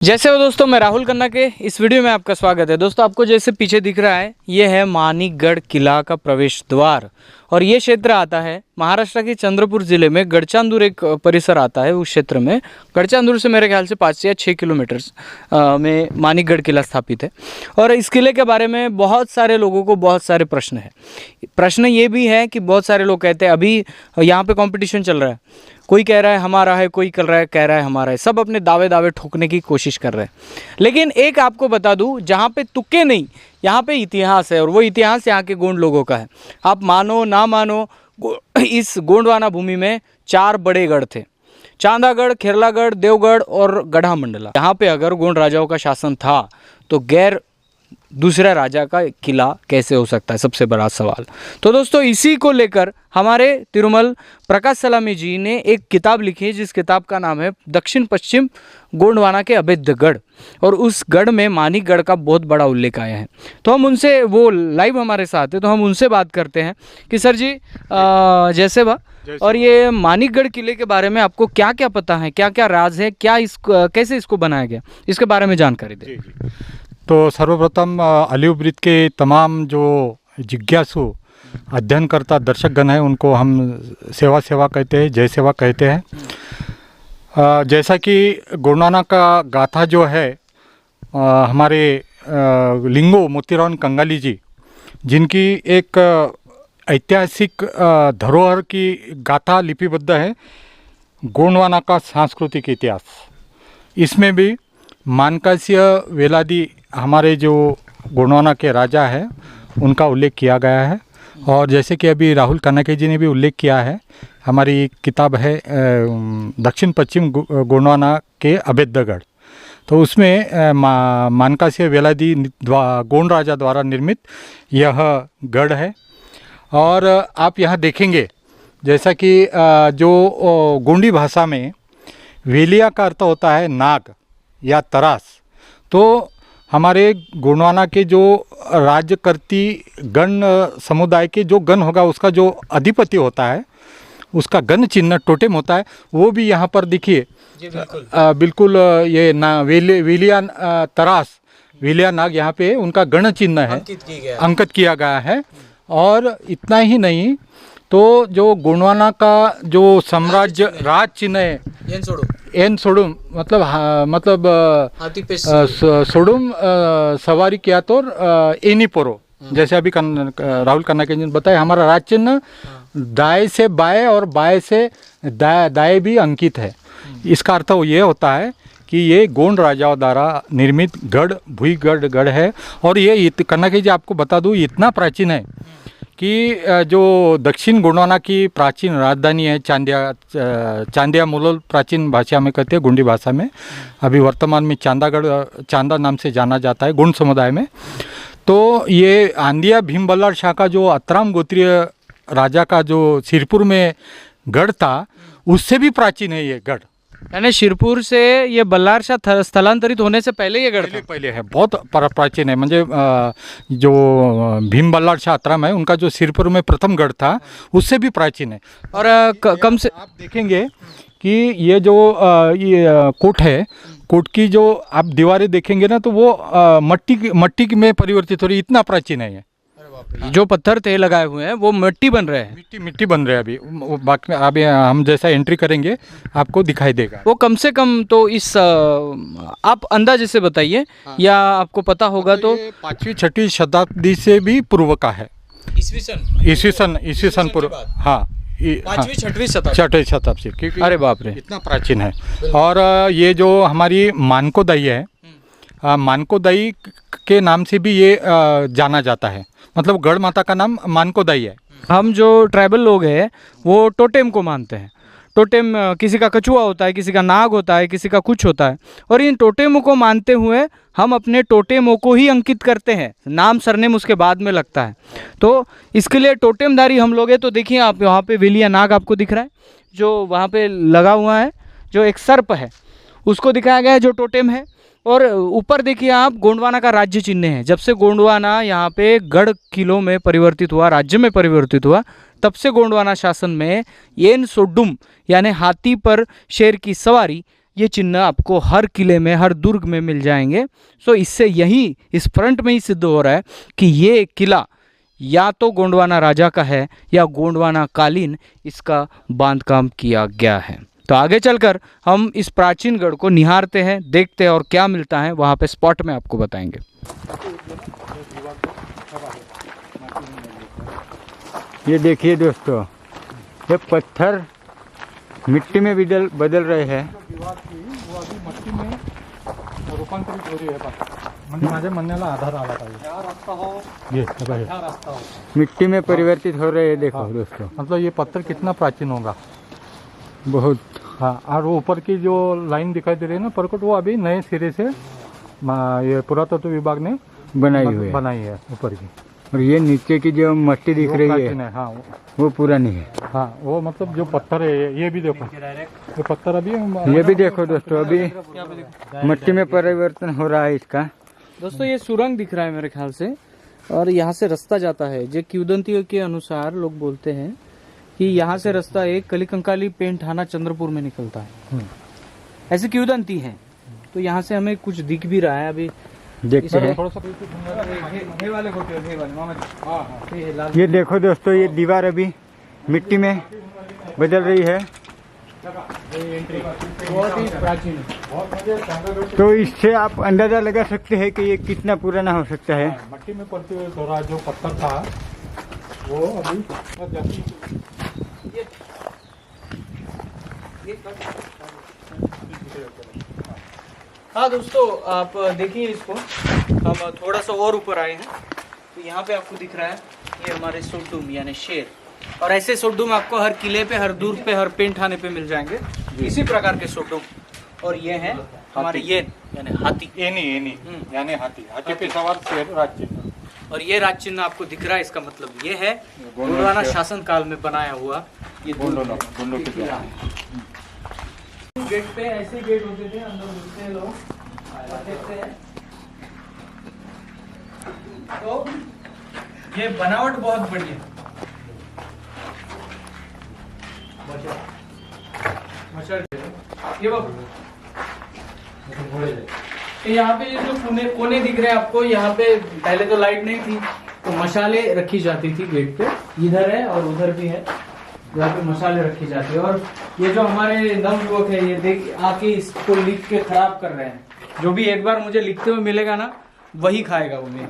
जैसे हो दोस्तों, मैं राहुल खन्ना के इस वीडियो में आपका स्वागत है। दोस्तों, आपको जैसे पीछे दिख रहा है, ये है मानिकगढ़ किला का प्रवेश द्वार। और ये क्षेत्र आता है महाराष्ट्र के चंद्रपुर जिले में। गढ़चांदूर एक परिसर आता है, उस क्षेत्र में। गढ़चांदूर से मेरे ख्याल से 5 या 6 किलोमीटर में मानिकगढ़ किला स्थापित है। और इस किले के बारे में बहुत सारे लोगों को बहुत सारे प्रश्न है। प्रश्न ये भी है कि बहुत सारे लोग कहते हैं अभी यहाँ पे कंपटीशन चल रहा है, कोई कह रहा है हमारा है, कोई कह रहा है हमारा है। सब अपने दावे ठोकने की कोशिश कर रहे हैं। लेकिन एक आपको बता दूं, जहाँ पे तुक्के नहीं, यहाँ पे इतिहास है। और वो इतिहास यहाँ के गोंड लोगों का है। आप मानो ना मानो, इस गोंडवाना भूमि में 4 बड़े गढ़ थे: चांदागढ़, खेरलागढ़, देवगढ़ और गढ़ामंडला। यहाँ पे अगर गोंड राजाओं का शासन था तो गैर दूसरा राजा का किला कैसे हो सकता है? सबसे बड़ा सवाल। तो दोस्तों, इसी को लेकर हमारे तिरुमल प्रकाश सलामी जी ने एक किताब लिखी है, जिस किताब का नाम है दक्षिण पश्चिम गोंडवाना के अभेद्य गढ़। और उस गढ़ में मानिकगढ़ का बहुत बड़ा उल्लेख आया है। तो हम उनसे, वो लाइव हमारे साथ है, तो हम उनसे बात करते हैं कि सर जी, जैसे बा, और ये मानिकगढ़ किले के बारे में आपको क्या क्या पता है, क्या क्या राज है, क्या कैसे इसको बनाया गया, इसके बारे में जानकारी दें। तो सर्वप्रथम अलीव ब्रिज के तमाम जो जिज्ञासु अध्ययनकर्ता दर्शकगण हैं, उनको हम सेवा कहते हैं, जय सेवा कहते हैं। जैसा कि गोंडवाना का गाथा जो है, हमारे लिंगो मोतीराम कंगाली जी, जिनकी एक ऐतिहासिक धरोहर की गाथा लिपिबद्ध है, गोंडवाना का सांस्कृतिक इतिहास। इसमें भी मानकास्य वेलादी, हमारे जो गोंडवाना के राजा है, उनका उल्लेख किया गया है। और जैसे कि अभी राहुल कनके जी ने भी उल्लेख किया है, हमारी किताब है दक्षिण पश्चिम गोंडवाना के अभेद्य गढ़। तो उसमें मानकास्य वेलादी गोंड राजा द्वारा निर्मित यह गढ़ है। और आप यहाँ देखेंगे, जैसा कि जो गोंडी भाषा में वेलिया का अर्थ होता है नाग या तरास। तो हमारे गोंडवाना के जो राज्यकर्ती गण समुदाय के जो गण होगा, उसका जो अधिपति होता है, उसका गण चिन्ह टोटेम होता है, वो भी यहाँ पर देखिए। बिल्कुल ये ना वेलिया तरास, वेलिया नाग, यहाँ पे उनका गण चिन्ह है, अंकित किया गया है। और इतना ही नहीं, तो जो गोंडवाना का जो साम्राज्य राज चिन्ह है, एन सोडुम, मतलब सोडुम सवारी किया तो एनी पोरो। जैसे अभी राहुल कन्ना के जी ने बताया, हमारा राज चिन्ह दाएं से बाएं और बाएं से दाएं भी अंकित है। इसका अर्थ ये होता है कि ये गोंड राजाओं द्वारा निर्मित गढ़ गढ़ है। और ये कन्ना के जी आपको बता दूँ, इतना प्राचीन है कि जो दक्षिण गोंडवाना की प्राचीन राजधानी है चांदिया मुलुल, प्राचीन भाषा में कहते हैं, गोंडी भाषा में। अभी वर्तमान में चांदा नाम से जाना जाता है गोंड समुदाय में। तो ये आंदिया भीम बल्लाळ शाह का जो अतराम गोत्रीय राजा का जो सिरपुर में गढ़ था, उससे भी प्राचीन है ये गढ़। यानी शिरपुर से ये बल्लाळ शाह स्थलांतरित होने से पहले ये गढ़ पहले है, बहुत प्राचीन है। म्हणजे जो भीम बल्लाळ शाह अतराम है, उनका जो सिरपुर में प्रथम गढ़ था, उससे भी प्राचीन है। और कम से आप देखेंगे कि ये जो ये कोट है, कोट की जो आप दीवारें देखेंगे ना, तो वो मट्टी में परिवर्तित हो रही, इतना प्राचीन है ये। जो पत्थर थे लगाए हुए हैं, वो मिट्टी बन रहे हैं, मिट्टी बन रहे हैं अभी। बाकी अभी हम जैसा एंट्री करेंगे आपको दिखाई देगा। वो कम से कम तो इस आप अंदाजे से बताइए, या आपको पता होगा तो 5वीं 6वीं शताब्दी से भी पूर्व का है। ईस्वीसन पूर्व, हाँ, 5वीं 6वीं शताब्दी, क्योंकि अरे बाप रे, इतना प्राचीन है। और ये जो हमारी मानकोदाई है, मानकोदाई के नाम से भी ये जाना जाता है। मतलब गढ़ माता का नाम मानकोदाई है। हम जो ट्राइबल लोग हैं, वो टोटेम को मानते हैं। टोटेम किसी का कछुआ होता है, किसी का नाग होता है, किसी का कुछ होता है। और इन टोटेमों को मानते हुए हम अपने टोटेमों को ही अंकित करते हैं, नाम सरनेम उसके बाद में लगता है। तो इसके लिए टोटेमधारी हम लोग हैं। तो देखिए, आप यहाँ पे वेलिया नाग आपको दिख रहा है, जो वहाँ पे लगा हुआ है, जो एक सर्प है, उसको दिखाया गया है, जो टोटेम है। और ऊपर देखिए आप, गोंडवाना का राज्य चिन्ह है। जब से गोंडवाना यहाँ पे गढ़ किलों में परिवर्तित हुआ, राज्य में परिवर्तित हुआ, तब से गोंडवाना शासन में येन सोडुम यानी हाथी पर शेर की सवारी, ये चिन्ह आपको हर किले में, हर दुर्ग में मिल जाएंगे। सो इससे यही इस फ्रंट में ही सिद्ध हो रहा है कि ये किला या तो गोंडवाना राजा का है या गोंडवाना कालीन इसका बांधकाम किया गया है। तो आगे चलकर हम इस प्राचीन गढ़ को निहारते हैं, देखते हैं और क्या मिलता है वहाँ पे स्पॉट में आपको बताएंगे। ये देखिए दोस्तों, ये पत्थर मिट्टी में बदल रहे हैं। वो अभी मट्टी में रूपांतरित हो रही है। माझ्या म्हणण्याला आधार आला पाहिजे। ये बघा, मिट्टी में परिवर्तित हो रहे हैं। देखो दोस्तों, मतलब ये पत्थर कितना प्राचीन होगा। बहुत। हाँ, और वो ऊपर की जो लाइन दिखाई दे रही है ना परकट, वो अभी नए सिरे से ये पुरातत्व विभाग ने बनाई है ऊपर की। और ये नीचे की जो मट्टी दिख रही प्राचीन है, हाँ वो पुरानी है। हाँ, वो मतलब जो पत्थर है, ये भी देखो, ये पत्थर अभी ये भी देखो दोस्तों, अभी मट्टी में परिवर्तन हो रहा है इसका। दोस्तों ये सुरंग दिख रहा है मेरे ख्याल से, और यहाँ से रास्ता जाता है। जो किंवदंतियों के अनुसार लोग बोलते हैं कि यहाँ से रास्ता एक कलिकंकाली पेंट थाना चंद्रपुर में निकलता है, ऐसे किंवदंती है। तो यहाँ से हमें कुछ दिख भी रहा है अभी, देखते हैं। ये देखो दोस्तों, ये दीवार अभी मिट्टी में बदल रही है। बहुत ही प्राचीन है। तो इससे आप अंदाजा लगा सकते हैं कि ये कितना पुराना हो सकता है। मट्टी में पड़ते हुए थोड़ा जो पत्थर था वो अभी हाँ दोस्तों, आप देखिए इसको, हम थोड़ा सा और ऊपर आए हैं तो यहाँ पे आपको दिख रहा है ये हमारे सोडुम यानी शेर। और ऐसे सोडुम आपको हर किले पे, हर दुर्ग पे, हर पेंट थाने पे मिल जाएंगे, इसी प्रकार के सोडुम। और ये है हमारे ये यानी हाथी, एनी यानी हाथी पे सवार शेर राज चिन्ह। और ये राज चिन्ह आपको दिख रहा है, इसका मतलब ये है गोंडवाना शासन काल में बनाया हुआ ये गोंडों के किला है। गेट पे ऐसे गेट होते थे, अंदर घुसते हैं लोग, देखते हैं। तो ये बनावट बहुत बढ़िया। ये तो यहाँ पे ये जो कोने दिख रहे हैं आपको, यहाँ पे पहले तो लाइट नहीं थी, तो मशाले रखी जाती थी गेट पे। इधर है और उधर भी है जहाँ पे मसाले रखी जाती है। और ये जो हमारे नवयुवक है, ये देख आके इसको लिख के खराब कर रहे हैं। जो भी एक बार मुझे लिखते हुए मिलेगा ना, वही खाएगा उन्हें।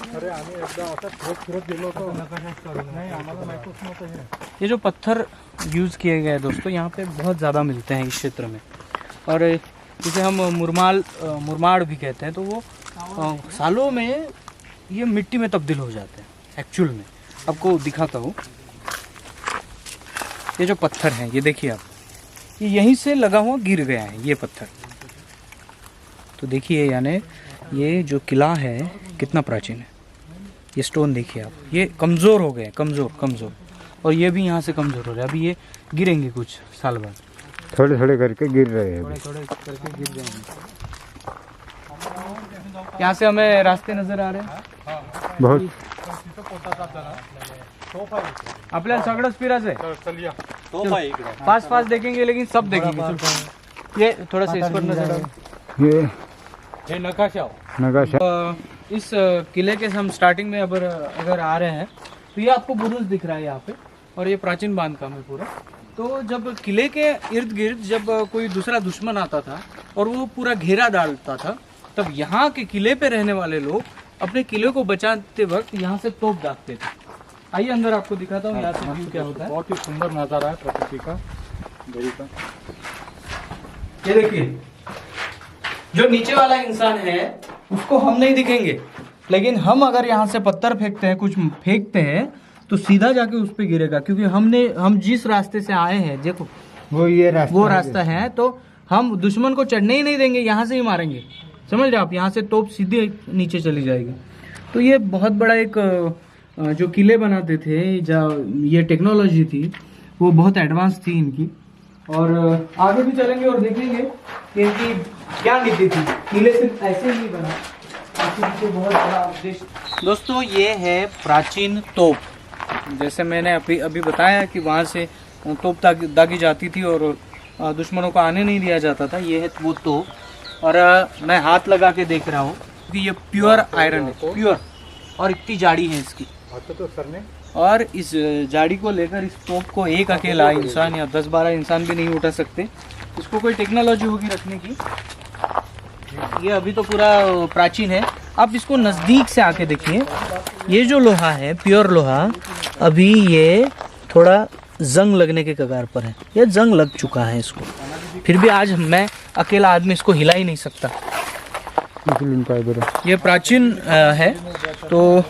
अरे आम्ही एकदा असं फिरत गेलो होतो, नाही आम्हाला माहितीच नव्हतं हे। ये जो पत्थर यूज़ किए गए हैं दोस्तों, यहाँ पे बहुत ज़्यादा मिलते हैं इस क्षेत्र में। और जिसे हम मुरमाड़ भी कहते हैं, तो वो सालों में ये मिट्टी में तब्दील हो जाते हैं। एक्चुअल में आपको दिखाता हूँ, ये जो पत्थर हैं ये देखिए आप, ये यहीं से लगा हुआ गिर गया है ये पत्थर। तो देखिए यानी ये जो किला है कितना प्राचीन है। ये स्टोन देखिए आप, ये कमज़ोर हो गए, कमज़ोर। और ये भी यहाँ से कमज़ोर हो रहे हैं, अभी ये गिरेंगे कुछ साल बाद, थोड़े थोड़े करके गिर रहे हैं। थोड़े करके गिर जाएंगे। यहाँ से हमें रास्ते नज़र आ रहे हैं बहुत। आपल्याला सगळंच फिरायचं आहे, चलिए पास देखेंगे लेकिन सब देखेंगे। ये थोड़ा सा इस पर नजर डालो। ये नकाशा इस किले के हम स्टार्टिंग में अगर आ रहे हैं तो ये आपको बुरुज दिख रहा है यहाँ पे, और ये प्राचीन बांधकाम है पूरा। तो जब किले के इर्द गिर्द जब कोई दूसरा दुश्मन आता था और वो पूरा घेरा डालता था, तब यहाँ के किले पे रहने वाले लोग अपने किले को बचाते वक्त यहाँ से तोप दागते थे। आइए अंदर आपको दिखाता हूँ यहाँ से व्यू क्या होता है। बहुत ही सुंदर नज़ारा है प्रकृति का, गई का। ये देखिए, जो नीचे वाला इंसान है उसको हम नहीं दिखेंगे, लेकिन हम अगर यहाँ से पत्थर फेंकते हैं, कुछ फेंकते हैं, तो सीधा जाके उस पे गिरेगा। क्योंकि हम जिस रास्ते से आए हैं, देखो वो रास्ता है, तो हम दुश्मन को चढ़ने ही नहीं देंगे, यहाँ से ही मारेंगे। समझ रहे आप, यहाँ से तोप सीधे नीचे चली जाएगी। तो ये बहुत बड़ा एक जो किले बनाते थे, जो ये टेक्नोलॉजी थी वो बहुत एडवांस थी इनकी। और आगे भी चलेंगे और देखेंगे कि इनकी क्या नीति थी। किले सिर्फ ऐसे ही नहीं बना, इसके बहुत बड़ा उद्देश्य। दोस्तों ये है प्राचीन तोप, जैसे मैंने अभी बताया कि वहाँ से तोप दागी जाती थी और दुश्मनों को आने नहीं दिया जाता था। ये है वो तोप और मैं हाथ लगा के देख रहा हूँ कि ये प्योर आयरन है, प्योर, और इतनी जाड़ी है इसकी। और इस जाड़ी को लेकर इस तोप को एक अकेला इंसान या 10-12 इंसान भी नहीं उठा सकते। इसको कोई टेक्नोलॉजी होगी रखने की। ये अभी तो पूरा प्राचीन है। आप इसको नज़दीक से आके देखिए, ये जो लोहा है प्योर लोहा, अभी ये थोड़ा जंग लगने के कगार पर है, ये जंग लग चुका है इसको, फिर भी आज मैं अकेला आदमी इसको हिला ही नहीं सकता। ये प्राचीन है। तो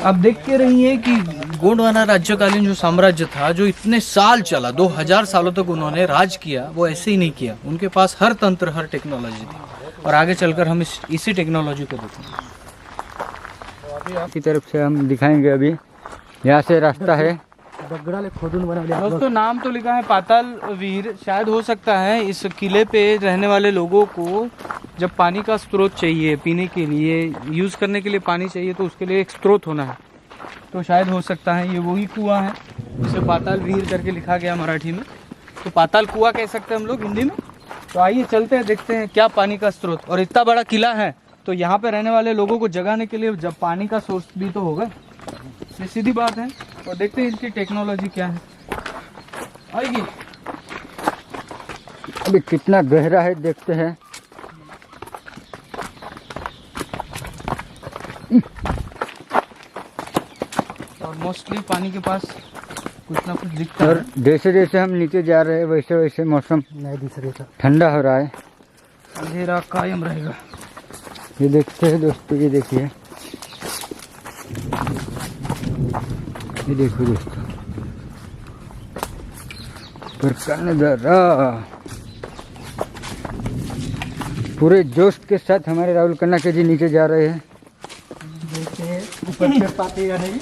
आप देख के रहिए कि गोंडवाना राज्यकालीन जो साम्राज्य था, जो इतने साल चला, 2000 सालों तक उन्होंने राज किया, वो ऐसे ही नहीं किया। उनके पास हर तंत्र, हर टेक्नोलॉजी थी। और आगे चलकर हम इसी टेक्नोलॉजी को देखेंगे। की तरफ से हम दिखाएंगे। अभी यहाँ से रास्ता है। दोस्तों नाम तो लिखा है पाताल वीर। शायद हो सकता है इस किले पे रहने वाले लोगों को जब पानी का स्रोत चाहिए, पीने के लिए, यूज़ करने के लिए पानी चाहिए, तो उसके लिए एक स्रोत होना है। तो शायद हो सकता है ये वही कुआं है जिसे पाताल वीर करके लिखा गया मराठी में। तो पाताल कुआं कह सकते हैं हम लोग हिंदी में। तो आइए चलते हैं, देखते हैं क्या पानी का स्रोत। और इतना बड़ा किला है तो यहाँ पे रहने वाले लोगों को जगाने के लिए जब पानी का सोर्स भी तो होगा, ये सीधी बात है। और देखते हैं इनकी टेक्नोलॉजी क्या है। आइए अभी कितना गहरा है देखते हैं। और मोस्टली पानी के पास कुछ ना कुछ दिखता और है। जैसे जैसे हम नीचे जा रहे हैं वैसे वैसे मौसम ठंडा हो रहा है, अंधेरा कायम रहेगा। ये देखते हैं दोस्तों, ये देखिए, ये देखो दोस्तों, पर का नजारा पूरे जोश के साथ हमारे राहुल कन्ना के जी नीचे जा रहे हैं। देखिए ऊपर से पाते या नहीं।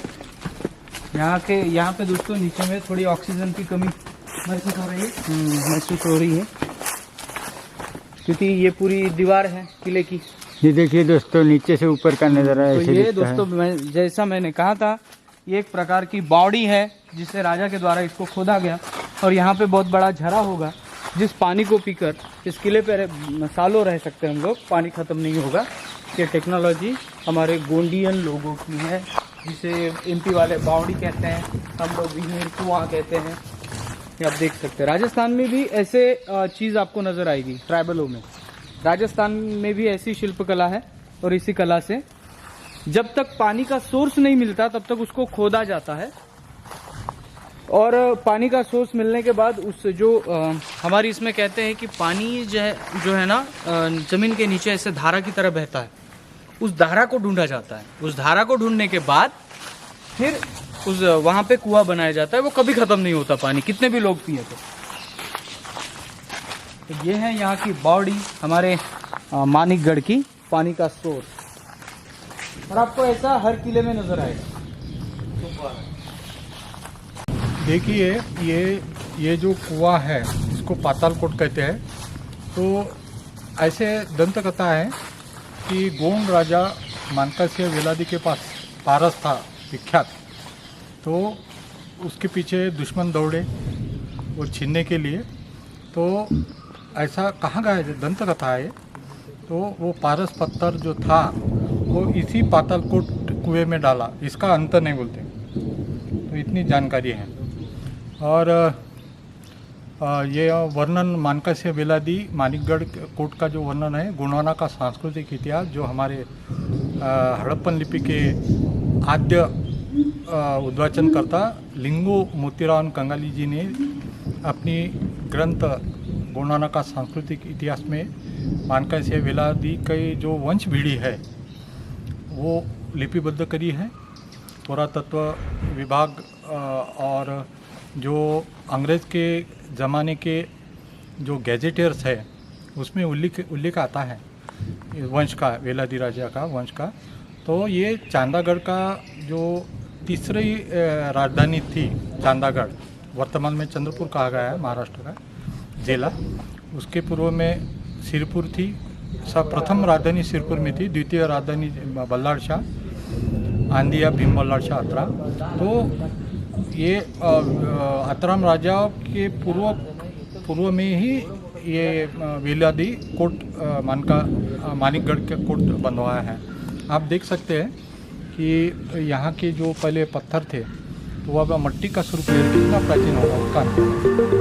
यहाँ पे दोस्तों नीचे में थोड़ी ऑक्सीजन की कमी महसूस हो रही है। महसूस हो रही है क्योंकि ये पूरी दीवार है किले की। ये देखिए दोस्तों, नीचे से ऊपर का नजारा तो ऐसे ये दिखता है। दोस्तों जैसा मैंने कहा था, ये एक प्रकार की बावड़ी है जिसे राजा के द्वारा इसको खोदा गया। और यहाँ पे बहुत बड़ा झरा होगा जिस पानी को पीकर इस किले पे सालों रह सकते हैं हम लोग, पानी ख़त्म नहीं होगा। ये टेक्नोलॉजी हमारे गोंडियन लोगों की है, जिसे एमपी वाले बावड़ी कहते हैं, हम लोग विहीर कुआं कहते हैं। ये आप देख सकते हैं राजस्थान में भी ऐसे चीज़ आपको नज़र आएगी। ट्राइबलों में, राजस्थान में भी ऐसी शिल्पकला है। और इसी कला से जब तक पानी का सोर्स नहीं मिलता तब तक उसको खोदा जाता है। और पानी का सोर्स मिलने के बाद उस जो हमारी इसमें कहते हैं कि पानी जो है ना ज़मीन के नीचे ऐसे धारा की तरह बहता है, उस धारा को ढूंढा जाता है। उस धारा को ढूंढने के बाद फिर उस वहाँ पे कुआं बनाया जाता है। वो कभी ख़त्म नहीं होता पानी, कितने भी लोग पिए तो ये है यहाँ की बावड़ी, हमारे मानिकगढ़ की पानी का सोर्स। और आपको ऐसा हर किले में नज़र आएगा। देखिए ये जो कुआं है इसको पातालकोट कहते हैं। तो ऐसे दंत कथा है कि गोंड राजा मानकासिया वेलादी के पास पारस था विख्यात। तो उसके पीछे दुश्मन दौड़े वो छीनने के लिए। तो ऐसा कहाँ गया है, दंत कथा है। तो वो पारस पत्थर जो था वो इसी पातालकोट कुएं में डाला, इसका अंत नहीं बोलते। तो इतनी जानकारी है। और ये वर्णन मानकासिया वेलादी मानिकगढ़ कोट का जो वर्णन है, गोंडवाना का सांस्कृतिक इतिहास, जो हमारे हड़प्पन लिपि के आद्य उद्वाचनकर्ता लिंगो मोतीराव कंगाली जी ने अपनी ग्रंथ गोंडवाना का सांस्कृतिक इतिहास में मानकासिया वेलादी के जो वंश भीड़ी है वो लिपिबद्ध करी है। पुरातत्व विभाग और जो अंग्रेज़ के ज़माने के जो गैजेटियर्स है उसमें उल्लेख आता है वंश का, वेलादी राजा का वंश का। तो ये चांदागढ़ का जो तीसरी राजधानी थी चांदागढ़, वर्तमान में चंद्रपुर कहा गया है, महाराष्ट्र का जिला। उसके पूर्व में सिरपुर थी। प्रथम राजधानी सिरपुर में थी, द्वितीय राजधानी बल्लाड़ शाह, आंदिया भीम बल्लाड़ शाह अतरा। तो ये अतराम राजा के पूर्व में ही ये विलादी कोट मानिकगढ़ के कोट बनवाया है। आप देख सकते हैं कि यहाँ के जो पहले पत्थर थे तो वह अब मिट्टी का स्वरूप ले कितना प्राचीन होगा उसका।